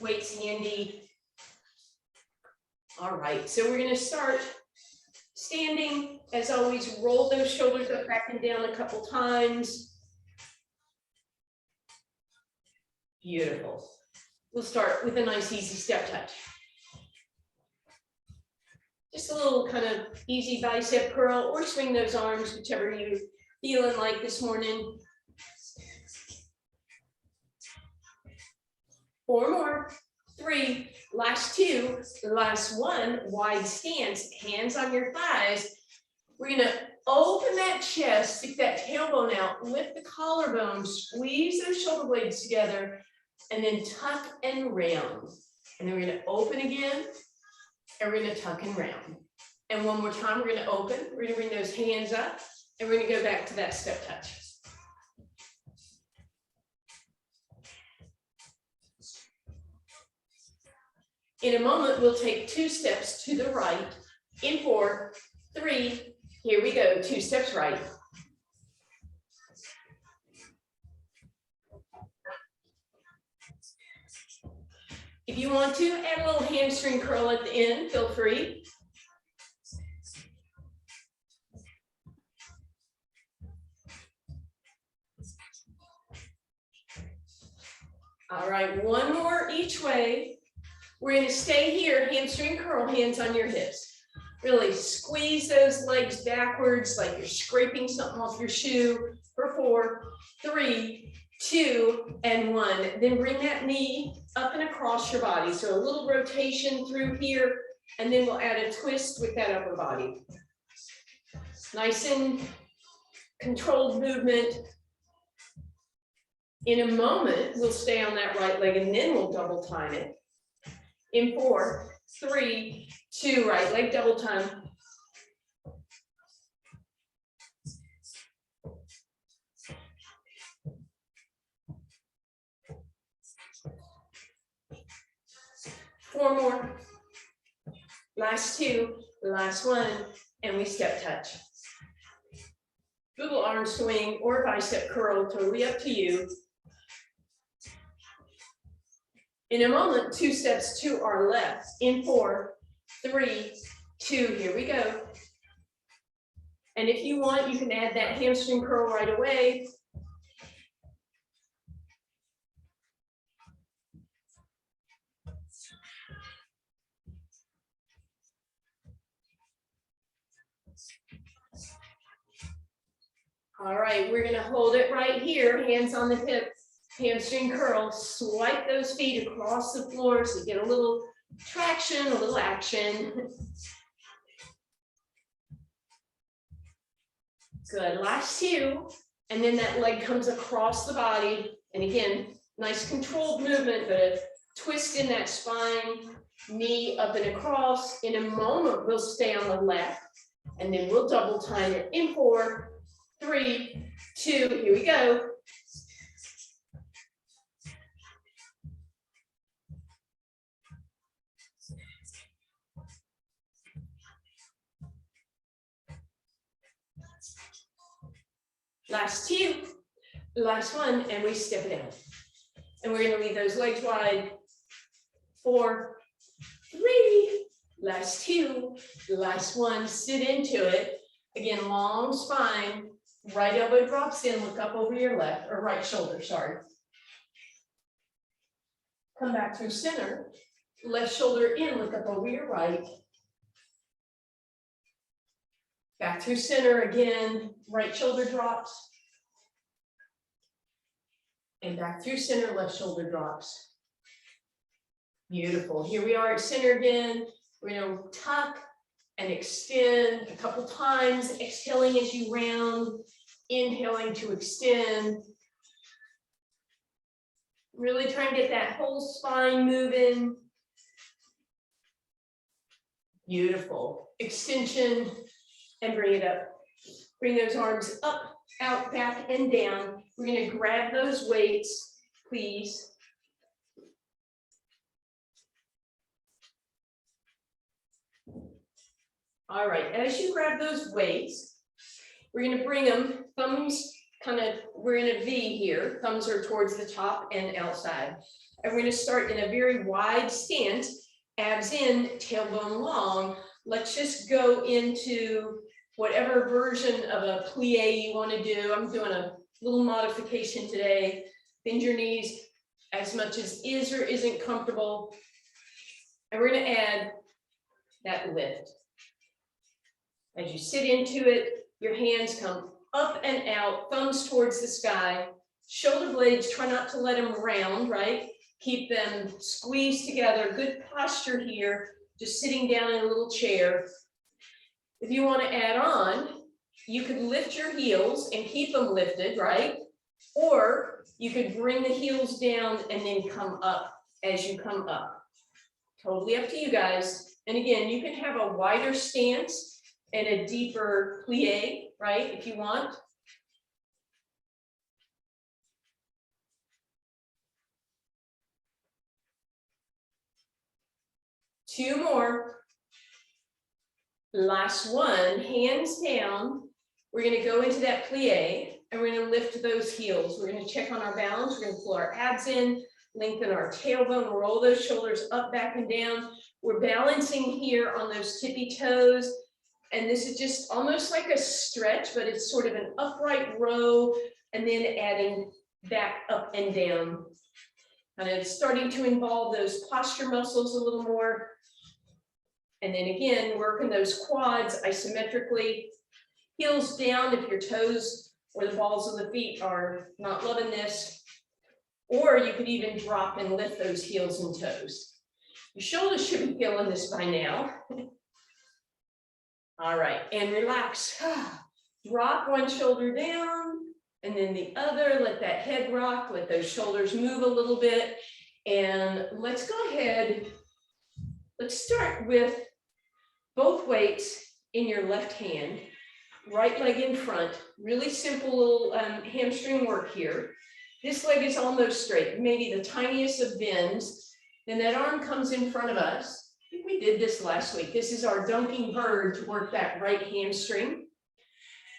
Weights handy. All right, so we're gonna start standing. As always, roll those shoulders up, back and down a couple times. Beautiful. We'll start with a nice easy step touch. Just a little kind of easy bicep curl, or swing those arms, whichever you're feeling like this morning. 4 more, 3, last 2, last 1, wide stance, hands on your thighs. We're gonna open that chest, stick that tailbone out, lift the collarbone, squeeze those shoulder blades together, and then tuck and round. And then we're gonna open again, and we're gonna tuck and round. And one more time, we're gonna open, we're gonna bring those hands up, and we're gonna go back to that step touch. In a moment, we'll take 2 steps to the right. In 4, 3, here we go, 2 steps right. If you want to, add a little hamstring curl at the end, feel free. All right, 1 more each way. We're going to stay here, hamstring curl, hands on your hips. Really squeeze those legs backwards like you're scraping something off your shoe for 4, 3, 2, and 1. Then bring that knee up and across your body. So a little rotation through here, and then we'll add a twist with that upper body. Nice and controlled movement. In a moment, we'll stay on that right leg, and then we'll double time it. In 4, 3, 2, right leg double time. Four more. Last 2, last 1, and we step touch. Little arm swing or bicep curl, totally up to you. In a moment, 2 steps to our left. In 4, 3, 2, here we go. And if you want, you can add that hamstring curl right away. All right, we're gonna hold it right here, hands on the hips. Hamstring curl, swipe those feet across the floor so you get a little traction, a little action. Good, last 2, and then that leg comes across the body. And again, nice controlled movement, but a twist in that spine, knee up and across. In a moment, we'll stay on the left, and then we'll double time it in 4, 3, 2, here we go. Last 2, last 1, and we step it out. And we're gonna leave those legs wide. 4, 3, last 2, last 1, sit into it. Again, long spine, right elbow drops in, look up over your left, or right shoulder, sorry. Come back through center, left shoulder in, look up over your right. Back through center again, right shoulder drops. And back through center, left shoulder drops. Beautiful. Here we are at center again. We're going to tuck and extend a couple times, exhaling as you round, inhaling to extend. Really try and get that whole spine moving. Beautiful. Extension. And bring it up. Bring those arms up, out, back, and down. We're going to grab those weights, please. All right, as you grab those weights, we're going to bring them, thumbs kind of, we're in a V here. Thumbs are towards the top and outside. And we're going to start in a very wide stance, abs in, tailbone long. Let's just go into whatever version of a plie you want to do. I'm doing a little modification today. Bend your knees as much as is or isn't comfortable. And we're going to add that lift. As you sit into it, your hands come up and out, thumbs towards the sky. Shoulder blades, try not to let them round, right? Keep them squeezed together. Good posture here, just sitting down in a little chair. If you want to add on, you could lift your heels and keep them lifted, right? Or you could bring the heels down and then come up as you come up. Totally up to you guys. And again, you can have a wider stance and a deeper plie, right, if you want. Two more. Last one, hands down. We're going to go into that plie and we're going to lift those heels. We're going to check on our balance. We're going to pull our abs in, lengthen our tailbone, roll those shoulders up, back, and down. We're balancing here on those tippy toes. And this is just almost like a stretch, but it's sort of an upright row and then adding back up and down. And it's starting to involve those posture muscles a little more. And then again, working those quads isometrically, heels down if your toes or the balls of the feet are not loving this. Or you could even drop and lift those heels and toes. Your shoulders should be feeling this by now. All right, and relax. Drop one shoulder down and then the other. Let that head rock, let those shoulders move a little bit. And let's go ahead. Let's start with both weights in your left hand, right leg in front. Really simple little hamstring work here. This leg is almost straight, maybe the tiniest of bends. Then that arm comes in front of us. I think we did this last week. This is our dunking bird to work that right hamstring.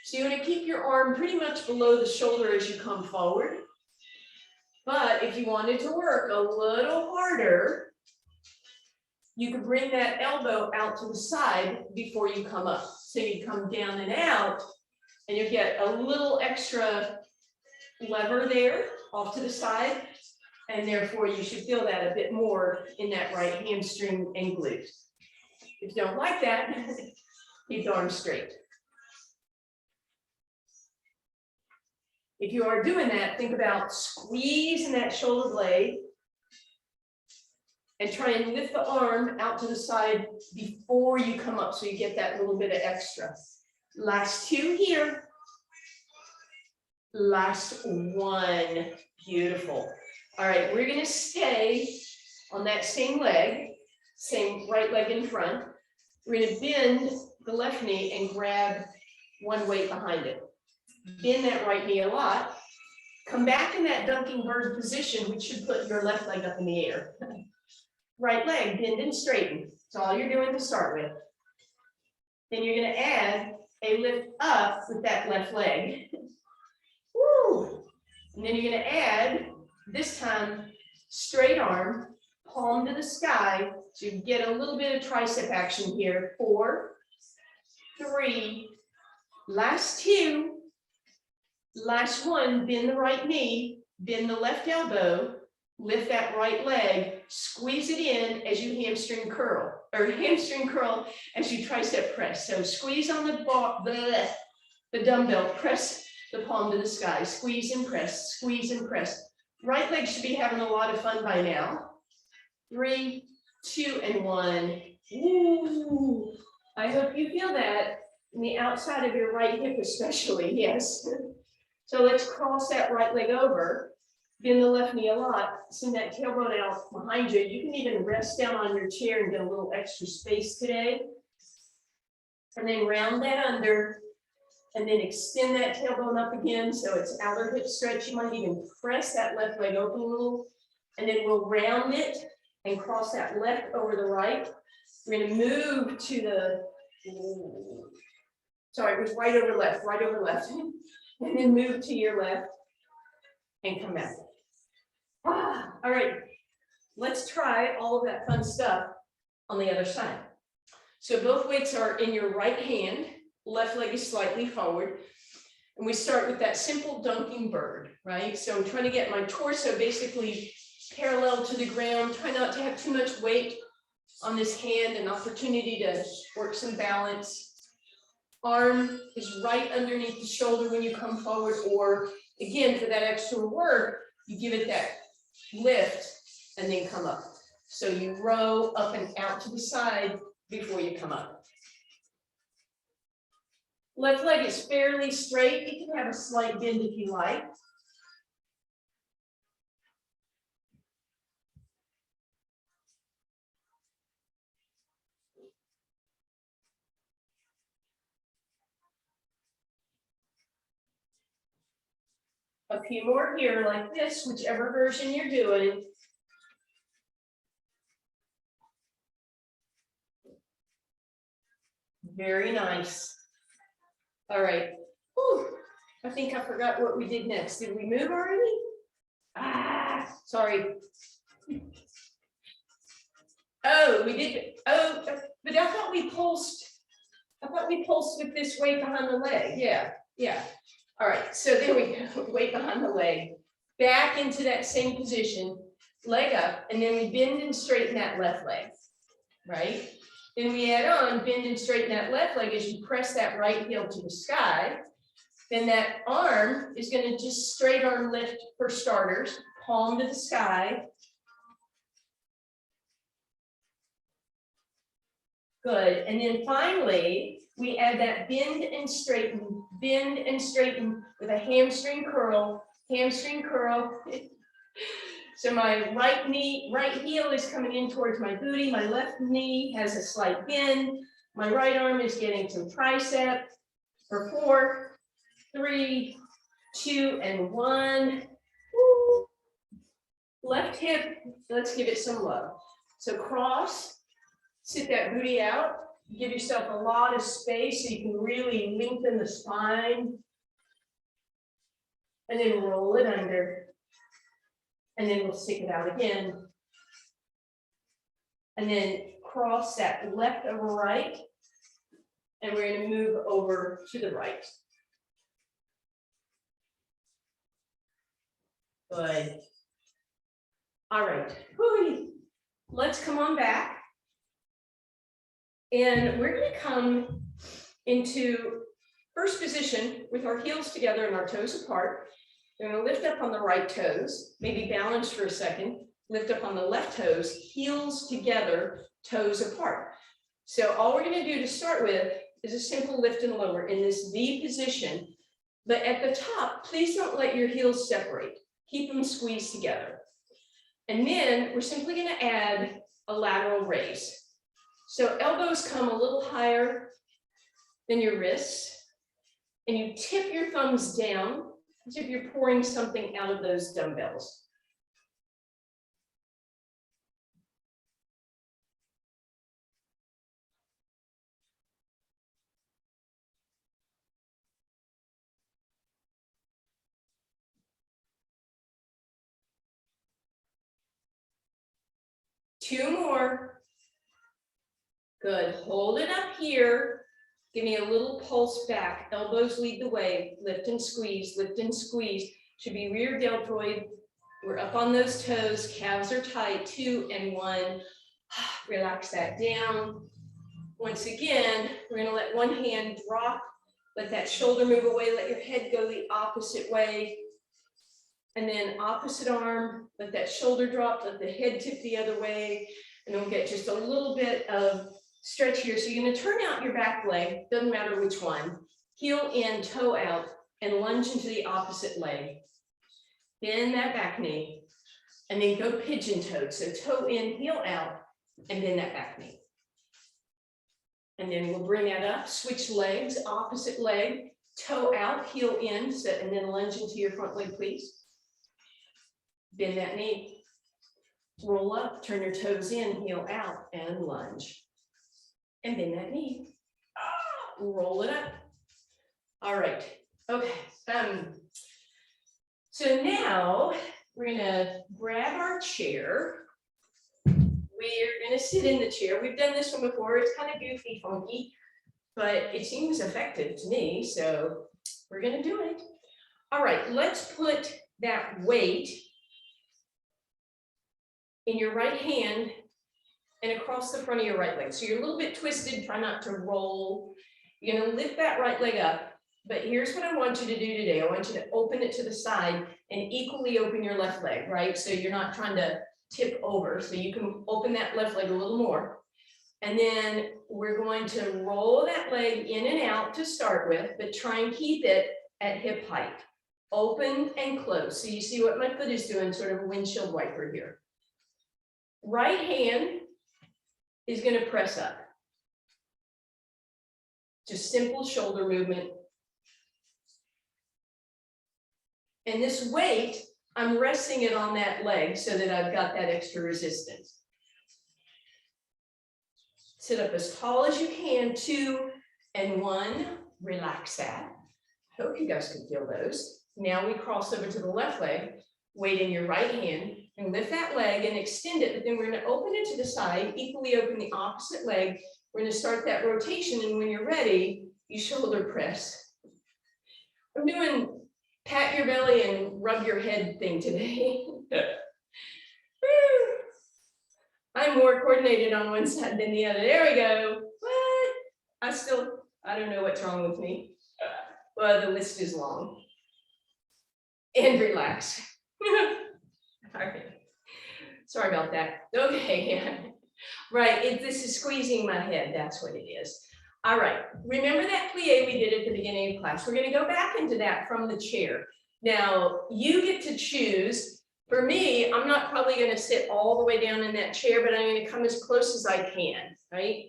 So you want to keep your arm pretty much below the shoulder as you come forward. But if you wanted to work a little harder, you could bring that elbow out to the side before you come up. So you come down and out, and you get a little extra lever there off to the side. And therefore, you should feel that a bit more in that right hamstring and glute. If you don't like that, keep the arm straight. If you are doing that, think about squeezing that shoulder blade and try and lift the arm out to the side before you come up so you get that little bit of extra. Last two here. Last one. Beautiful. All right, we're going to stay on that same leg, same right leg in front. We're going to bend the left knee and grab one weight behind it. Bend that right knee a lot. Come back in that dunking bird position, which should put your left leg up in the air. Right leg, bend and straighten. That's all you're doing to start with. Then you're going to add a lift up with that left leg. Woo! And then you're going to add, this time, straight arm, palm to the sky, so you get a little bit of tricep action here. 4, 3, last 2, last 1, bend the right knee, bend the left elbow, lift that right leg, squeeze it in as you hamstring curl, or hamstring curl as you tricep press. So squeeze on the dumbbell, press the palm to the sky, squeeze and press, squeeze and press. Right leg should be having a lot of fun by now. 3, 2, and 1. Woo! I hope you feel that in the outside of your right hip especially, yes. So let's cross that right leg over. Bend the left knee a lot, send that tailbone out behind you. You can even rest down on your chair and get a little extra space today. And then round that under, and then extend that tailbone up again so it's outer hip stretch. You might even press that left leg open a little, and then we'll round it and cross that left over the right. We're going to move to the, sorry, it was right over left, and then move to your left and come back. All right, let's try all of that fun stuff on the other side. So both weights are in your right hand, left leg is slightly forward. And we start with that simple dunking bird, right? So I'm trying to get my torso basically parallel to the ground, try not to have too much weight on this hand, an opportunity to work some balance. Arm is right underneath the shoulder when you come forward, or again, for that extra work, you give it that lift and then come up. So you row up and out to the side before you come up. Left leg is fairly straight. You can have a slight bend if you like. A few more here like this, whichever version you're doing. Very nice. All right. Whew. I think I forgot what we did next. Did we move already? Ah, sorry. Oh, we did. Oh, but I thought we pulsed. I thought we pulsed with this weight behind the leg. Yeah, yeah. All right. So there we go. Weight behind the leg. Back into that same position. Leg up, and then we bend and straighten that left leg. Right. Then we add on, bend and straighten that left leg as you press that right heel to the sky. Then that arm is going to just straight arm lift for starters, palm to the sky. Good. And then finally, we add that bend and straighten with a hamstring curl, hamstring curl. So my right heel is coming in towards my booty. My left knee has a slight bend. My right arm is getting some tricep for 4, 3, 2, and 1. Woo. Left hip, let's give it some love. So cross, sit that booty out. Give yourself a lot of space so you can really lengthen the spine. And then roll it under. And then we'll stick it out again. And then cross that left over right. And we're going to move over to the right. Good. All right. Whoo. Let's come on back. And we're going to come into first position with our heels together and our toes apart. We're going to lift up on the right toes, maybe balance for a second, lift up on the left toes, heels together, toes apart. So all we're going to do to start with is a simple lift and lower in this V position. But at the top, please don't let your heels separate. Keep them squeezed together. And then we're simply going to add a lateral raise. So elbows come a little higher than your wrists, and you tip your thumbs down as if you're pouring something out of those dumbbells. Two more. Good. Hold it up here. Give me a little pulse back. Elbows lead the way. Lift and squeeze, lift and squeeze. Should be rear deltoid. We're up on those toes. Calves are tight. 2 and 1. Relax that down. Once again, we're going to let one hand drop. Let that shoulder move away. Let your head go the opposite way. And then opposite arm. Let that shoulder drop. Let the head tip the other way. And we'll get just a little bit of stretch here. So you're going to turn out your back leg, doesn't matter which one, heel in, toe out, and lunge into the opposite leg. Bend that back knee, and then go pigeon-toed. So toe in, heel out, and bend that back knee. And then we'll bring that up, switch legs, opposite leg, toe out, heel in, and then lunge into your front leg, please. Bend that knee. Roll up, turn your toes in, heel out, and lunge. And bend that knee. Roll it up. All right. Okay. So now we're going to grab our chair gonna sit in the chair. We've done this one before. It's kind of goofy, funky, but it seems effective to me, so we're gonna do it. All right, let's put that weight in your right hand and across the front of your right leg. So you're a little bit twisted, try not to roll. You're gonna lift that right leg up, but here's what I want you to do today. I want you to open it to the side and equally open your left leg, right? So you're not trying to tip over. So you can open that left leg a little more. And then we're going to roll that leg in and out to start with, but try and keep it at hip height. Open and close. So you see what my foot is doing, sort of a windshield wiper here. Right hand is going to press up. Just simple shoulder movement. And this weight, I'm resting it on that leg so that I've got that extra resistance. Sit up as tall as you can, 2 and 1, relax that. Hope you guys can feel those. Now we cross over to the left leg, weight in your right hand, and lift that leg and extend it, but then we're gonna open it to the side, equally open the opposite leg. We're gonna start that rotation, and when you're ready, you shoulder press. I'm doing pat your belly and rub your head thing today. I'm more coordinated on one side than the other. There we go. What? I don't know what's wrong with me. Well, the list is long. And relax. All right. Sorry about that. Okay. Right, this is squeezing my head. That's what it is. All right, remember that plie we did at the beginning of class? We're going to go back into that from the chair. Now, you get to choose. For me, I'm not probably going to sit all the way down in that chair, but I'm going to come as close as I can, right?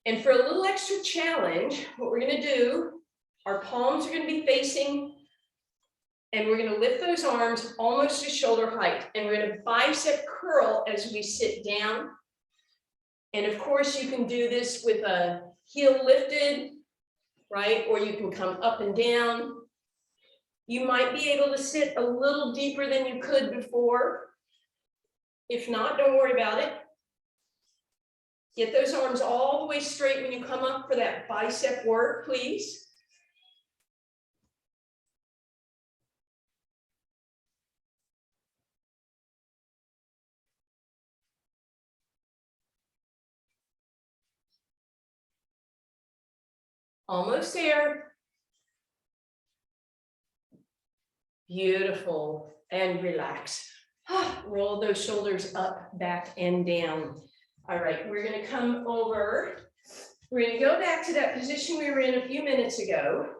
And for a little extra challenge, what we're going to do, our palms are going to be facing, and we're going to lift those arms almost to shoulder height. And we're going to bicep curl as we sit down. And of course, you can do this with a heel lifted, right? Or you can come up and down. You might be able to sit a little deeper than you could before. If not, don't worry about it. Get those arms all the way straight when you come up for that bicep work, please. Almost there. Beautiful, and relax. Roll those shoulders up, back, and down. All right, we're gonna come over. We're gonna go back to that position we were in a few minutes ago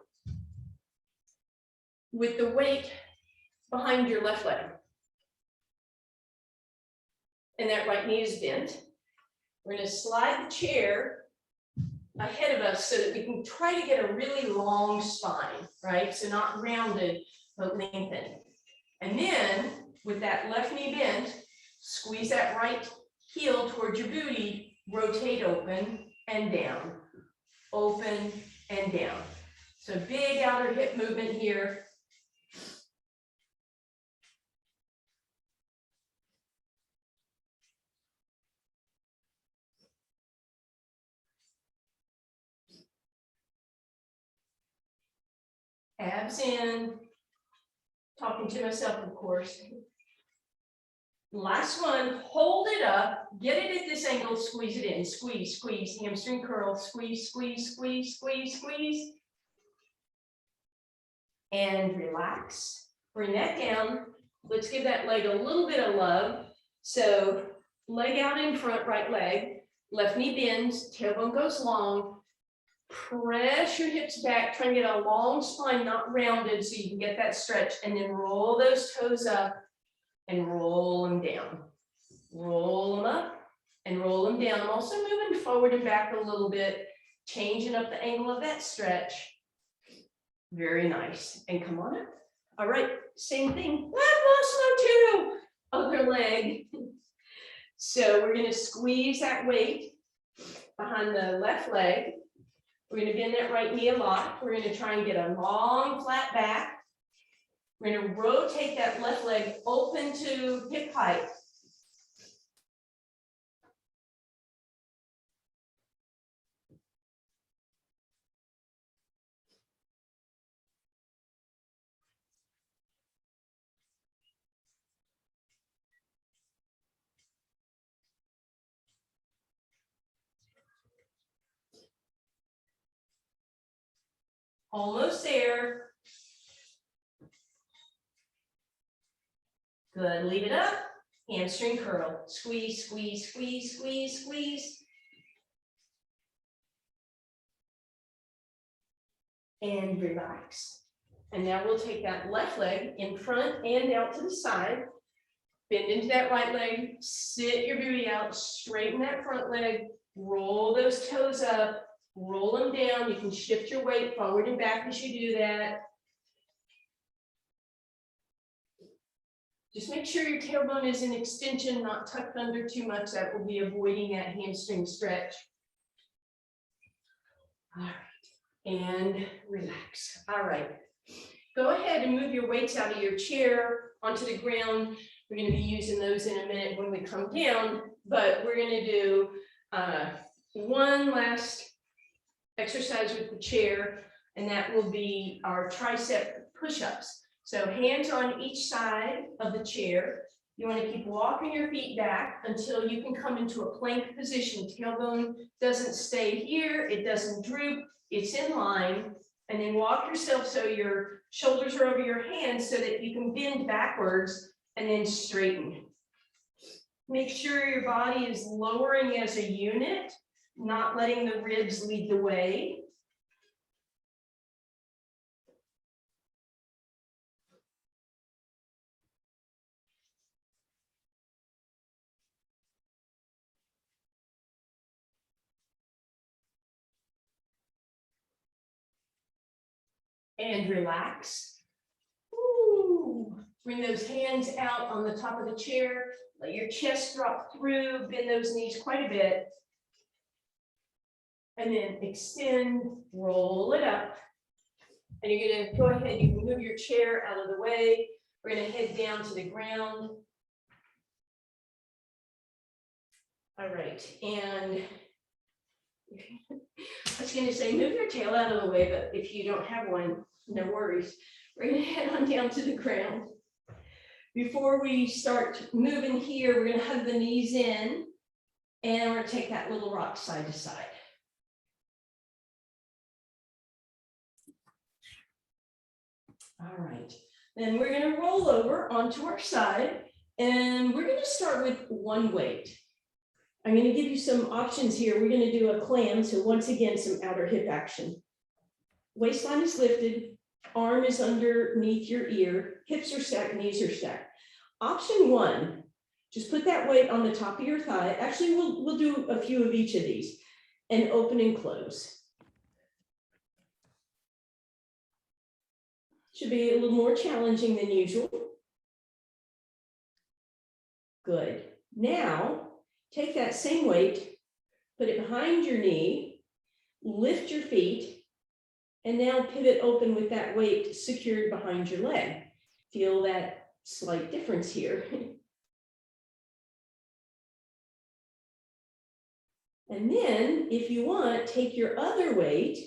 with the weight behind your left leg. And that right knee is bent. We're gonna slide the chair ahead of us so that we can try to get a really long spine, right? So not rounded, but lengthened. And then with that left knee bent, squeeze that right heel towards your booty, rotate open and down, open and down. So big outer hip movement here. Abs in, talking to myself, of course. Last one, hold it up, get it at this angle, squeeze it in, squeeze, squeeze, hamstring curl, squeeze, squeeze, squeeze, squeeze, squeeze. And relax, bring that down. Let's give that leg a little bit of love. So leg out in front, right leg, left knee bends, tailbone goes long. Press your hips back, try and get a long spine, not rounded, so you can get that stretch, and then roll those toes up and roll them down. Roll them up and roll them down. I'm also moving forward and back a little bit, changing up the angle of that stretch. Very nice. And come on up. All right, same thing. I've lost my other leg. So we're going to squeeze that weight behind the left leg. We're going to bend that right knee a lot. We're going to try and get a long flat back. We're going to rotate that left leg open to hip height. Almost there. Good, leave it up. Hamstring curl. Squeeze, squeeze, squeeze, squeeze, squeeze. And relax. And now we'll take that left leg in front and out to the side. Bend into that right leg, sit your booty out, straighten that front leg, roll those toes up, roll them down. You can shift your weight forward and back as you do that. Just make sure your tailbone is in extension, not tucked under too much. That will be avoiding that hamstring stretch. All right, and relax. All right, go ahead and move your weights out of your chair onto the ground. We're going to be using those in a minute when we come down, but we're going to do one last exercise with the chair, and that will be our tricep push-ups. So hands on each side of the chair. You want to keep walking your feet back until you can come into a plank position. Tailbone doesn't stay here, it doesn't droop, it's in line. And then walk yourself so your shoulders are over your hands so that you can bend backwards and then straighten. Make sure your body is lowering as a unit, not letting the ribs lead the way. And relax. Ooh. Bring those hands out on the top of the chair. Let your chest drop through. Bend those knees quite a bit. And then extend, roll it up. And you're going to go ahead, you can move your chair out of the way. We're going to head down to the ground. All right, and I was going to say, move your tail out of the way, but if you don't have one, no worries. We're going to head on down to the ground. Before we start moving here, we're going to hug the knees in, and we're going to take that little rock side to side. All right, then we're going to roll over onto our side, and we're going to start with one weight. I'm going to give you some options here. We're going to do a clam, so once again, some outer hip action. Waistline is lifted, arm is underneath your ear, hips are stacked, knees are stacked. Option one, just put that weight on the top of your thigh. Actually, we'll do a few of each of these, and open and close. Should be a little more challenging than usual. Good. Now, take that same weight, put it behind your knee, lift your feet, and now pivot open with that weight secured behind your leg. Feel that slight difference here. And then, if you want, take your other weight,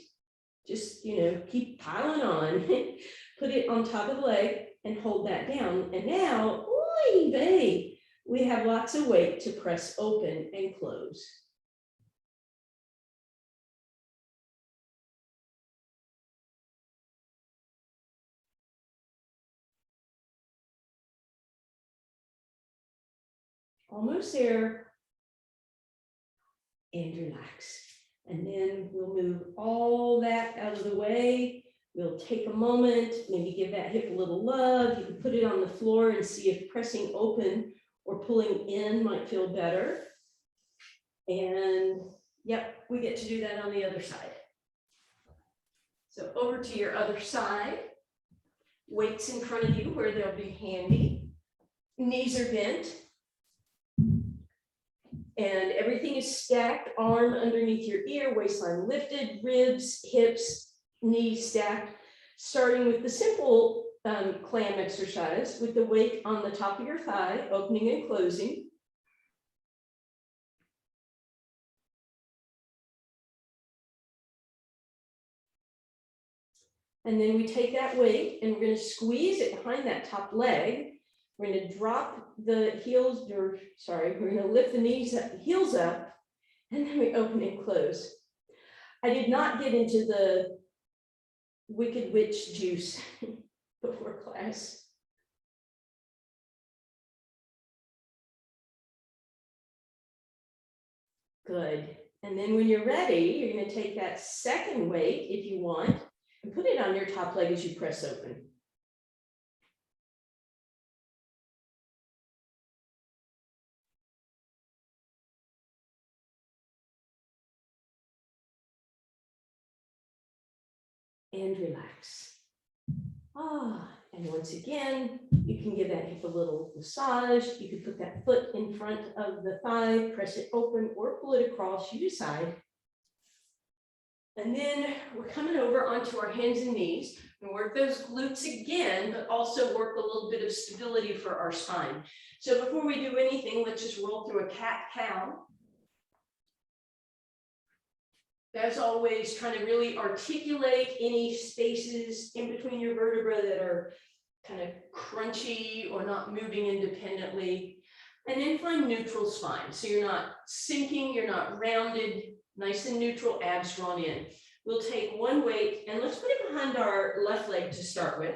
just, keep piling on, put it on top of the leg and hold that down. And now, oy vey, we have lots of weight to press open and close. Almost there. And relax. And then we'll move all that out of the way. We'll take a moment, maybe give that hip a little love. You can put it on the floor and see if pressing open or pulling in might feel better. And yep, we get to do that on the other side. So over to your other side. Weights in front of you where they'll be handy. Knees are bent. And everything is stacked, arm underneath your ear, waistline lifted, ribs, hips, knees stacked. Starting with the simple clam exercise with the weight on the top of your thigh, opening and closing. And then we take that weight and we're going to squeeze it behind that top leg. We're going to drop the heels, we're going to lift the knees up, heels up, and then we open and close. I did not get into the Wicked Witch juice before class. Good. And then when you're ready, you're going to take that second weight, if you want, and put it on your top leg as you press open. And relax. And once again, you can give that hip a little massage. You could put that foot in front of the thigh, press it open or pull it across, you decide. And then we're coming over onto our hands and knees and work those glutes again, but also work a little bit of stability for our spine. So before we do anything, let's just roll through a cat-cow. As always, trying to really articulate any spaces in between your vertebrae that are kind of crunchy or not moving independently. And then find neutral spine. So you're not sinking, you're not rounded, nice and neutral, abs drawn in. We'll take one weight and let's put it behind our left leg to start with.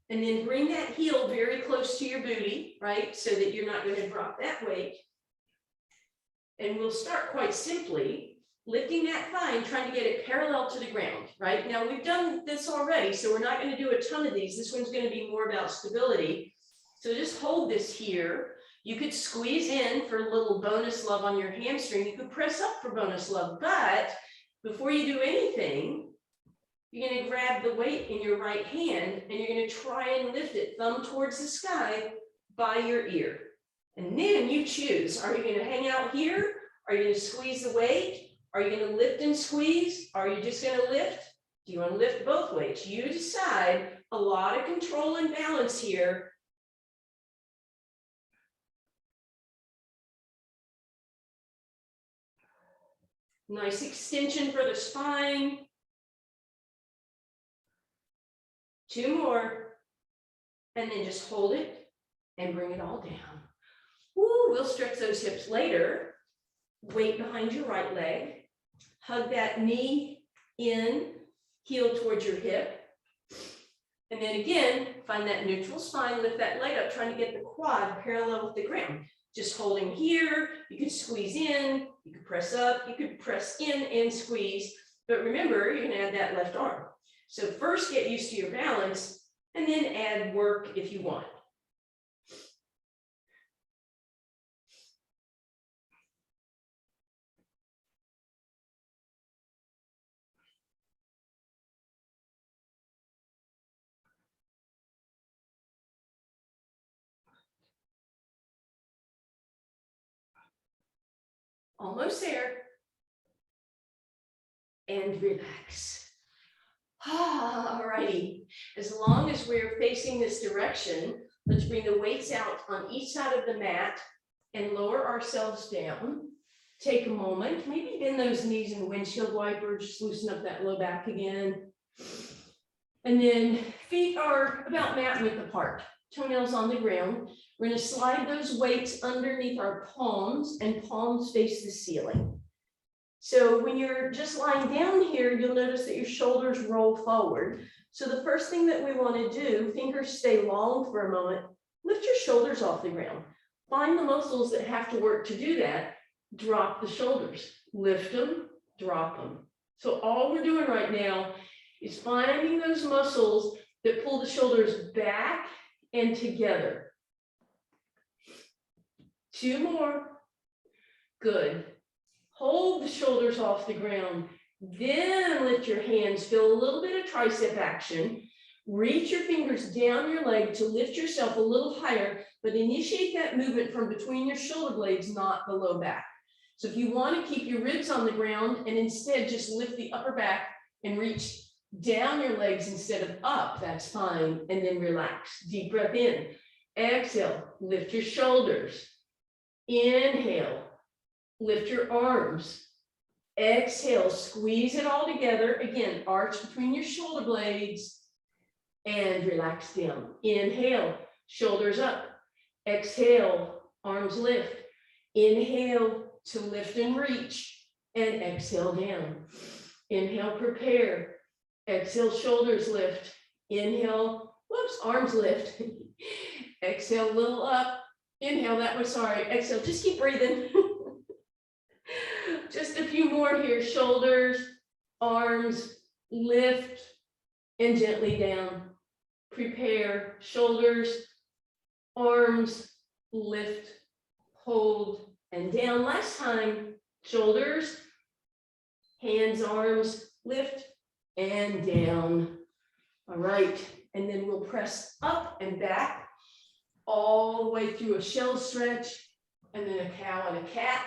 And then bring that heel very close to your booty, right? So that you're not going to drop that weight. And we'll start quite simply, lifting that thigh and trying to get it parallel to the ground, right? Now we've done this already, so we're not going to do a ton of these. This one's going to be more about stability. So just hold this here. You could squeeze in for a little bonus love on your hamstring. You could press up for bonus love, but before you do anything, you're going to grab the weight in your right hand and you're going to try and lift it, thumb towards the sky by your ear. And then you choose, are you going to hang out here? Are you going to squeeze the weight? Are you going to lift and squeeze? Are you just going to lift? Do you want to lift both weights? You decide. A lot of control and balance here. Nice extension for the spine. 2 more. And then just hold it and bring it all down. Woo, we'll stretch those hips later. Weight behind your right leg. Hug that knee in, heel towards your hip. And then again, find that neutral spine, lift that leg up, trying to get the quad parallel with the ground. Just holding here, you could squeeze in, you could press up, you could press in and squeeze. But remember, you're gonna add that left arm. So first get used to your balance and then add work if you want. Almost there. And relax. All righty. As long as we're facing this direction, let's bring the weights out on each side of the mat and lower ourselves down. Take a moment, maybe bend those knees in windshield wipers, just loosen up that low back again. And then feet are about mat width apart, toenails on the ground. We're going to slide those weights underneath our palms and palms face the ceiling. So when you're just lying down here, you'll notice that your shoulders roll forward. So the first thing that we want to do, fingers stay long for a moment, lift your shoulders off the ground. Find the muscles that have to work to do that. Drop the shoulders, lift them, drop them. So all we're doing right now is finding those muscles that pull the shoulders back and together. 2 more. Good. Hold the shoulders off the ground. Then lift your hands. Feel a little bit of tricep action. Reach your fingers down your leg to lift yourself a little higher, but initiate that movement from between your shoulder blades, not the low back. So if you want to keep your ribs on the ground and instead just lift the upper back and reach down your legs instead of up, that's fine. And then relax. Deep breath in. Exhale. Lift your shoulders. Inhale. Lift your arms. Exhale. Squeeze it all together. Again, arch between your shoulder blades and relax down. Inhale. Shoulders up. Exhale. Arms lift. Inhale to lift and reach. And exhale down. Inhale, prepare. Exhale, shoulders lift. Inhale, whoops, arms lift. Exhale, a little up. Inhale, that was sorry. Exhale, just keep breathing. Just a few more here. Shoulders, arms, lift, and gently down. Prepare. Shoulders, arms, lift, hold, and down. Last time, shoulders, hands, arms, lift, and down. All right, and then we'll press up and back all the way through a shell stretch, and then a cow and a cat.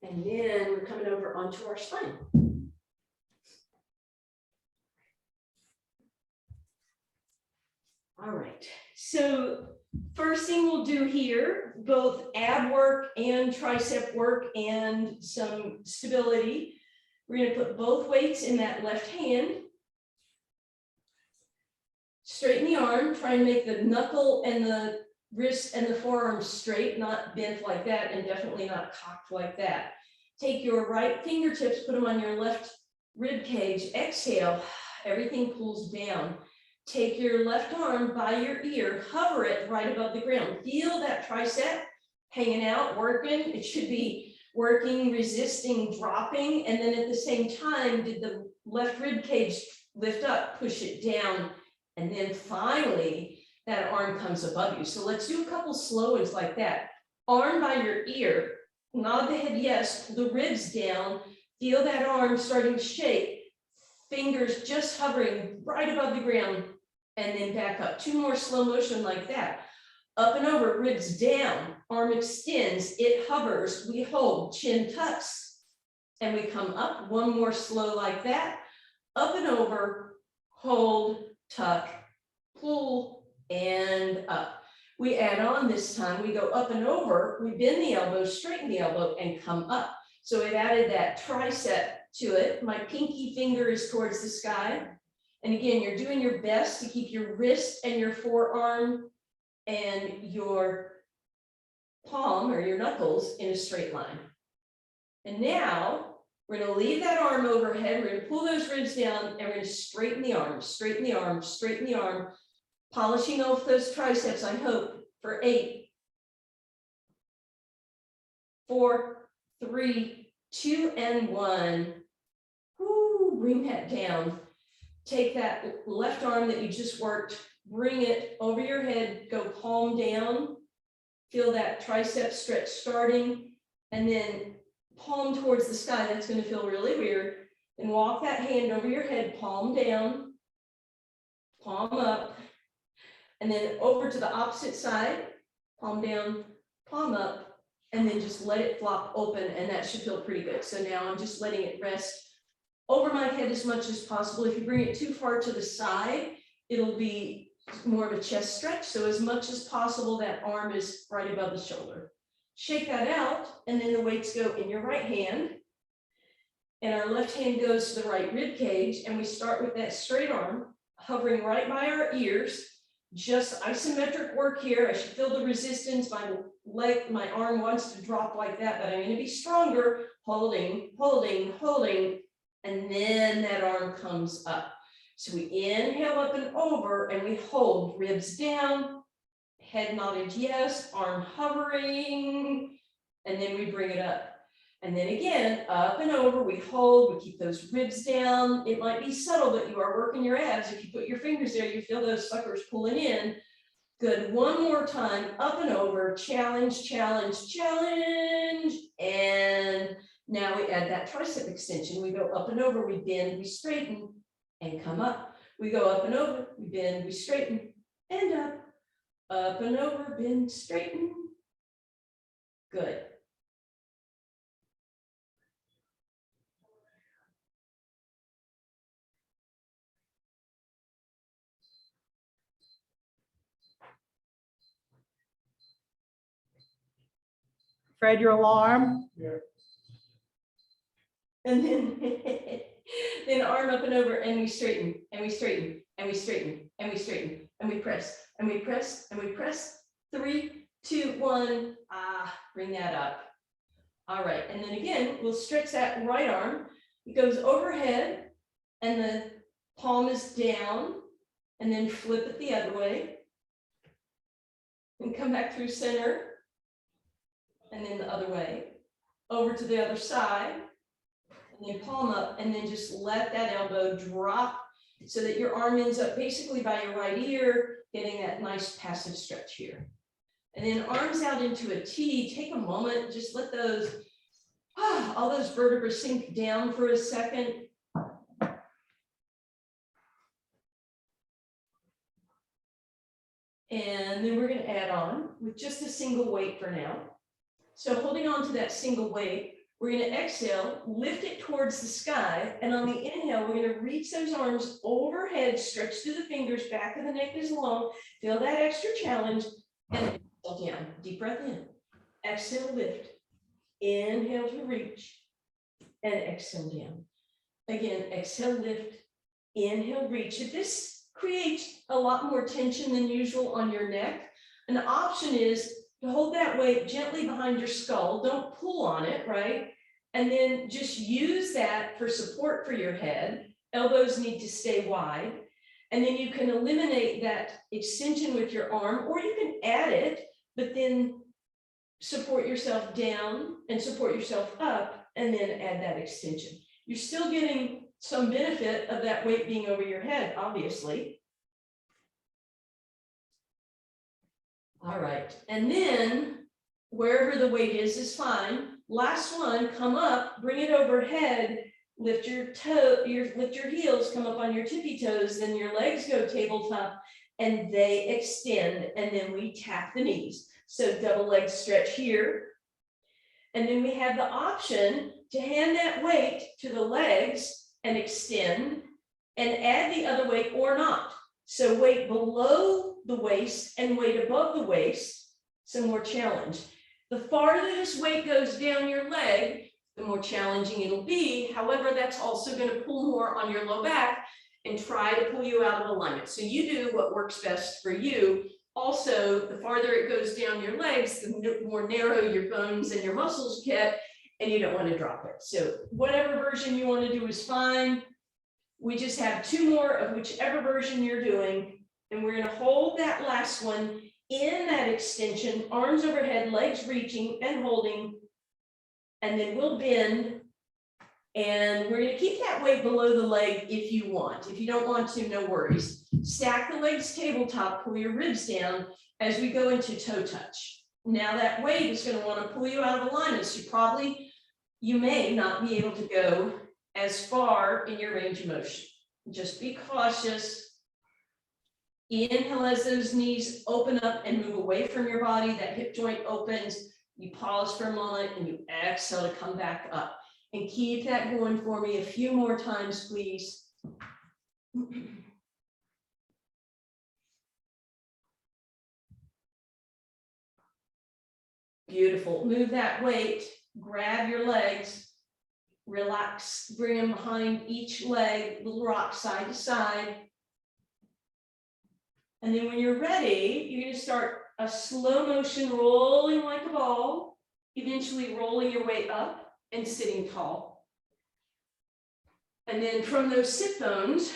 And then we're coming over onto our spine. All right, so first thing we'll do here, both ab work and tricep work and some stability. We're going to put both weights in that left hand. Straighten the arm, try and make the knuckle and the wrist and the forearm straight, not bent like that, and definitely not cocked like that. Take your right fingertips, put them on your left rib cage. Exhale, everything pulls down. Take your left arm by your ear, hover it right above the ground. Feel that tricep hanging out, working. It should be working, resisting, dropping. And then at the same time, did the left rib cage lift up, push it down. And then finally, that arm comes above you. So let's do a couple slow ones like that. Arm by your ear, nod the head yes, pull the ribs down. Feel that arm starting to shake. Fingers just hovering right above the ground. And then back up. Two more slow motion like that. Up and over, ribs down, arm extends, it hovers, we hold, chin tucks, and we come up. One more slow like that. Up and over, hold, tuck, pull, and up. We add on this time, we go up and over, we bend the elbow, straighten the elbow, and come up. So we've added that tricep to it. My pinky finger is towards the sky. And again, you're doing your best to keep your wrist and your forearm and your palm or your knuckles in a straight line. And now we're going to leave that arm overhead. We're going to pull those ribs down and we're going to straighten the arm, straighten the arm, straighten the arm, polishing off those triceps, I hope, for 8, 4, 3, 2, and 1. Woo, bring that down. Take that left arm that you just worked, bring it over your head, go palm down, feel that tricep stretch starting, and then palm towards the sky. That's going to feel really weird. And walk that hand over your head, palm down, palm up, and then over to the opposite side, palm down, palm up, and then just let it flop open, and that should feel pretty good. So now I'm just letting it rest over my head as much as possible. If you bring it too far to the side, it'll be more of a chest stretch. So as much as possible, that arm is right above the shoulder. Shake that out, and then the weights go in your right hand. And our left hand goes to the right rib cage, and we start with that straight arm, hovering right by our ears. Just isometric work here. I should feel the resistance. My arm wants to drop like that, but I'm going to be stronger. Holding, holding, holding. And then that arm comes up. So we inhale up and over, and we hold, ribs down, head nodded yes, arm hovering, and then we bring it up. And then again, up and over, we hold, we keep those ribs down. It might be subtle, but you are working your abs. If you put your fingers there, you feel those suckers pulling in. Good, one more time, up and over, challenge, challenge, challenge, and now we add that tricep extension. We go up and over, we bend, we straighten, and come up. We go up and over, we bend, we straighten, and up. Up and over, bend, straighten. Good. Fred, your alarm. Yeah. And then arm up and over, and we straighten, and we straighten, and we straighten, and we straighten, and we press, and we press, and we press. 3, 2, 1. Bring that up. All right, and then again, we'll stretch that right arm. It goes overhead and the palm is down, and then flip it the other way. And come back through center. And then the other way. Over to the other side. And then palm up, and then just let that elbow drop so that your arm ends up basically by your right ear, getting that nice passive stretch here. And then arms out into a T. Take a moment, just let those, all those vertebrae sink down for a second. And then we're going to add on with just a single weight for now. So holding on to that single weight, we're going to exhale, lift it towards the sky. And on the inhale, we're going to reach those arms overhead, stretch through the fingers, back of the neck is long. Feel that extra challenge. And exhale down. Deep breath in. Exhale, lift. Inhale to reach. And exhale down. Again, exhale, lift. Inhale, reach. If this creates a lot more tension than usual on your neck, an option is to hold that weight gently behind your skull. Don't pull on it, right? And then just use that for support for your head. Elbows need to stay wide. And then you can eliminate that extension with your arm, or you can add it, but then support yourself down and support yourself up, and then add that extension. You're still getting some benefit of that weight being over your head, obviously. All right, and then wherever the weight is fine. Last one, come up, bring it overhead, lift your lift your heels, come up on your tippy toes, then your legs go tabletop and they extend, and then we tap the knees. So double leg stretch here. And then we have the option to hand that weight to the legs and extend and add the other weight or not. So weight below the waist and weight above the waist, some more challenge. The farther this weight goes down your leg, the more challenging it'll be. However, that's also going to pull more on your low back and try to pull you out of alignment. So you do what works best for you. Also, the farther it goes down your legs, the more narrow your bones and your muscles get, and you don't want to drop it. So whatever version you want to do is fine. We just have two more of whichever version you're doing, and we're going to hold that last one in that extension, arms overhead, legs reaching and holding, and then we'll bend, and we're going to keep that weight below the leg if you want. If you don't want to, no worries. Stack the legs tabletop, pull your ribs down as we go into toe touch. Now that weight is going to want to pull you out of alignment, so you may not be able to go as far in your range of motion. Just be cautious. Inhale as those knees open up and move away from your body. That hip joint opens. You pause for a moment and you exhale to come back up. And keep that going for me a few more times, please. Beautiful. Move that weight. Grab your legs. Relax. Bring them behind each leg. Little rock side to side. And then when you're ready, you're going to start a slow motion rolling like a ball, eventually rolling your way up and sitting tall. And then from those sit bones,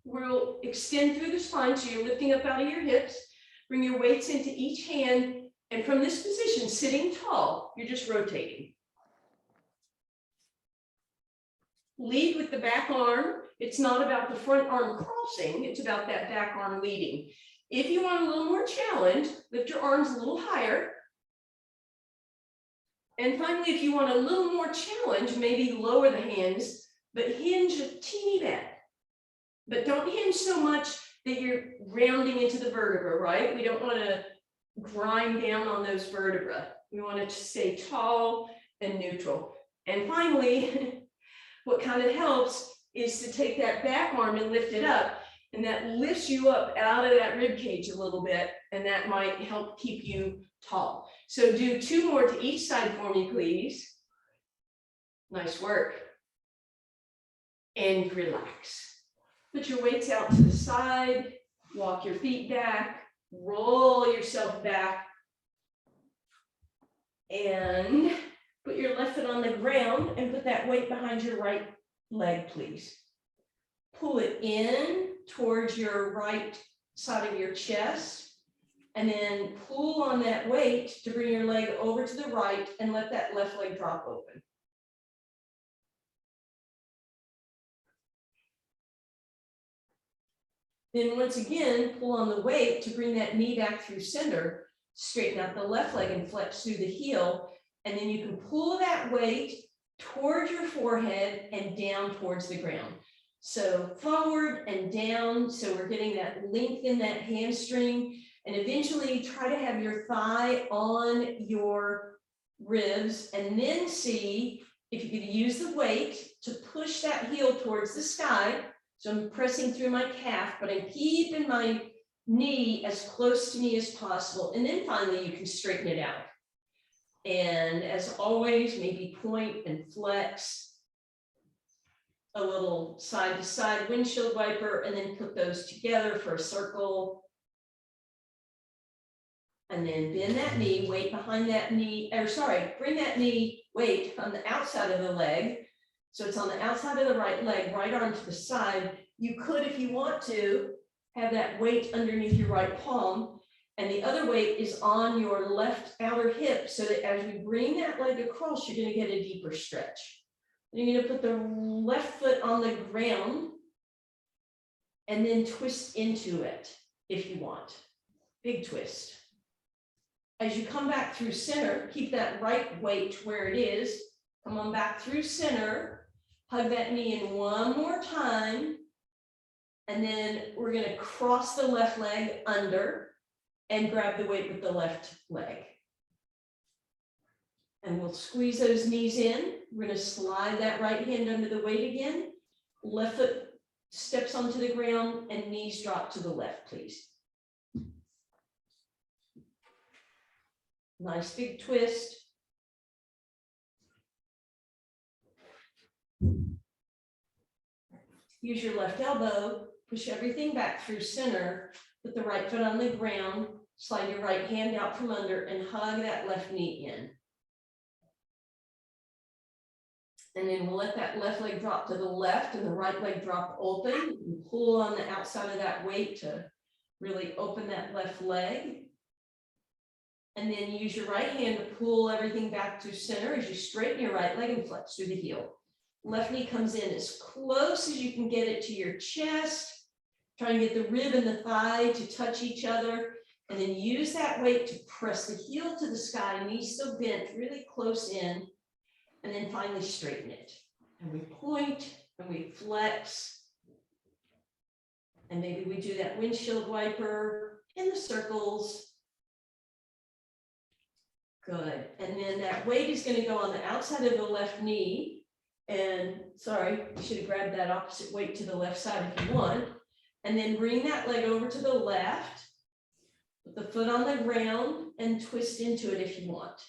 we'll extend through the spine. So you're lifting up out of your hips, bring your weights into each hand. And from this position, sitting tall, you're just rotating. Lead with the back arm. It's not about the front arm crossing, it's about that back arm leading. If you want a little more challenge, lift your arms a little higher. And finally, if you want a little more challenge, maybe lower the hands, but hinge a teeny bit. But don't hinge so much that you're rounding into the vertebra, right? We don't want to grind down on those vertebrae. We want to stay tall and neutral. And finally, what kind of helps is to take that back arm and lift it up, and that lifts you up out of that rib cage a little bit, and that might help keep you tall. So do two more to each side for me, please. Nice work. And relax. Put your weights out to the side, walk your feet back, roll yourself back, and Put your left foot on the ground and put that weight behind your right leg, please. Pull it in towards your right side of your chest, and then pull on that weight to bring your leg over to the right and let that left leg drop open. Then once again, pull on the weight to bring that knee back through center, straighten out the left leg and flex through the heel. And then you can pull that weight towards your forehead and down towards the ground. So forward and down, so we're getting that length in that hamstring, and eventually try to have your thigh on your ribs, and then see if you could use the weight to push that heel towards the sky. So I'm pressing through my calf, but I'm keeping my knee as close to me as possible. And then finally you can straighten it out. And as always, maybe point and flex a little side to side windshield wiper, and then put those together for a circle. And then bend that knee, weight behind that knee, or sorry, bring that knee weight on the outside of the leg. So it's on the outside of the right leg, right arm to the side. You could, if you want to, have that weight underneath your right palm, and the other weight is on your left outer hip, so that as we bring that leg across, you're going to get a deeper stretch. You're going to put the left foot on the ground and then twist into it if you want. Big twist. As you come back through center, keep that right weight where it is. Come on back through center. Hug that knee in one more time. And then we're going to cross the left leg under and grab the weight with the left leg. And we'll squeeze those knees in. We're going to slide that right hand under the weight again. Left foot steps onto the ground and knees drop to the left, please. Nice big twist. Use your left elbow, push everything back through center, put the right foot on the ground, slide your right hand out from under and hug that left knee in. And then we'll let that left leg drop to the left and the right leg drop open. And pull on the outside of that weight to really open that left leg. And then use your right hand to pull everything back to center as you straighten your right leg and flex through the heel. Left knee comes in as close as you can get it to your chest. Try and get the rib and the thigh to touch each other. And then use that weight to press the heel to the sky, knees still bent, really close in. And then finally straighten it. And we point and we flex. And maybe we do that windshield wiper in the circles. Good. And then that weight is going to go on the outside of the left knee. And sorry, you should have grabbed that opposite weight to the left side if you want. And then bring that leg over to the left. Put the foot on the ground and twist into it if you want.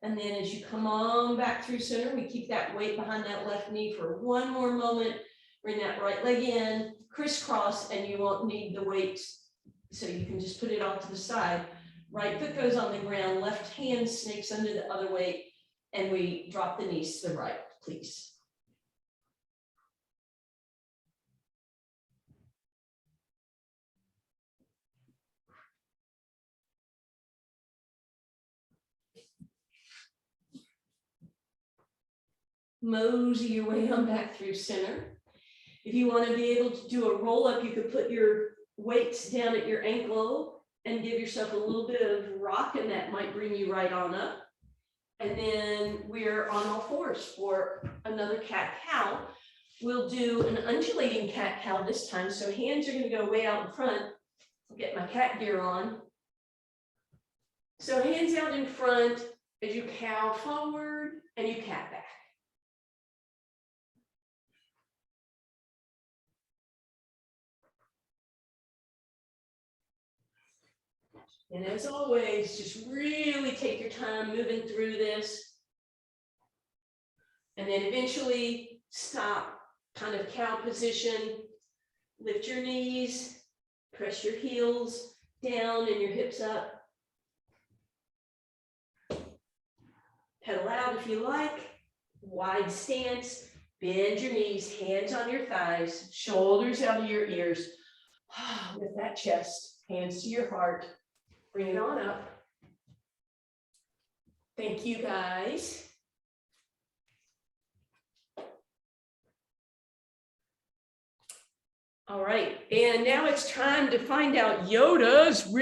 And then as you come on back through center, we keep that weight behind that left knee for one more moment. Bring that right leg in, crisscross, and you won't need the weight, so you can just put it off to the side. Right foot goes on the ground, left hand snakes under the other weight, and we drop the knees to the right, please. Mosey your way on back through center. If you want to be able to do a roll up, you could put your weights down at your ankle and give yourself a little bit of rock, and that might bring you right on up. And then we're on all fours for another cat cow. We'll do an undulating cat cow this time. So hands are going to go way out in front. I'll get my cat gear on. So hands out in front as you cow forward and you cat back. And as always, just really take your time moving through this. And then eventually stop, kind of cow position, lift your knees, Press your heels down and your hips up. Pedal out if you like. Wide stance. Bend your knees, hands on your thighs, shoulders out of your ears. With that chest, hands to your heart. Bring it on up. Thank you, guys. All right, and now it's time to find out Yoda's